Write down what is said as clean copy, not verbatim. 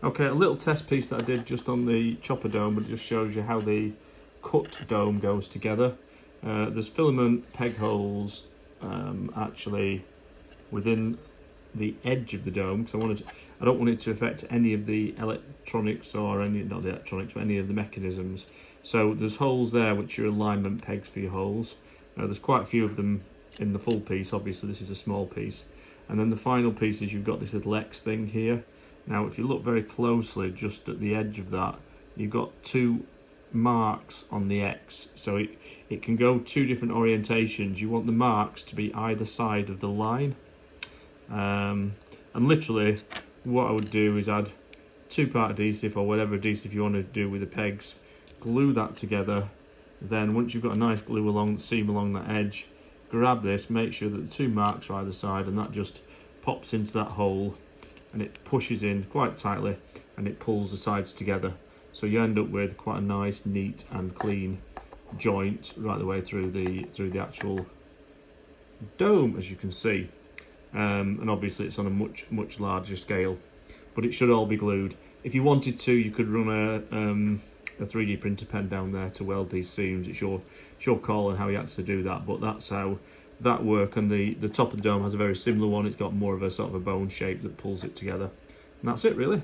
Okay, a little test piece that I did just on the chopper dome, but it just shows you how the cut dome goes together. There's filament peg holes actually within the edge of the dome, because I don't want it to affect any of the electronics or not the electronics, but any of the mechanisms. So there's holes there which are alignment pegs for your holes. There's quite a few of them in the full piece. Obviously this is a small piece, and then the final piece is you've got this little X thing here. Now if you look very closely just at the edge of that, you've got two marks on the X, so it can go two different orientations. You want the marks to be either side of the line, and literally what I would do is add 2-part adhesive or whatever adhesive you want to do with the pegs, glue that together. Then once you've got a nice glue seam along that edge, grab this, make sure that the two marks are either side, and that just pops into that hole and it pushes in quite tightly and it pulls the sides together. So you end up with quite a nice, neat and clean joint right the way through the actual dome, as you can see. And obviously it's on a much larger scale, but it should all be glued. If you wanted to, you could run a 3D printer pen down there to weld these seams. It's your call on how you actually do that, but that's how that works. And the top of the dome has a very similar one. It's got more of a sort of a bone shape that pulls it together, and that's it really.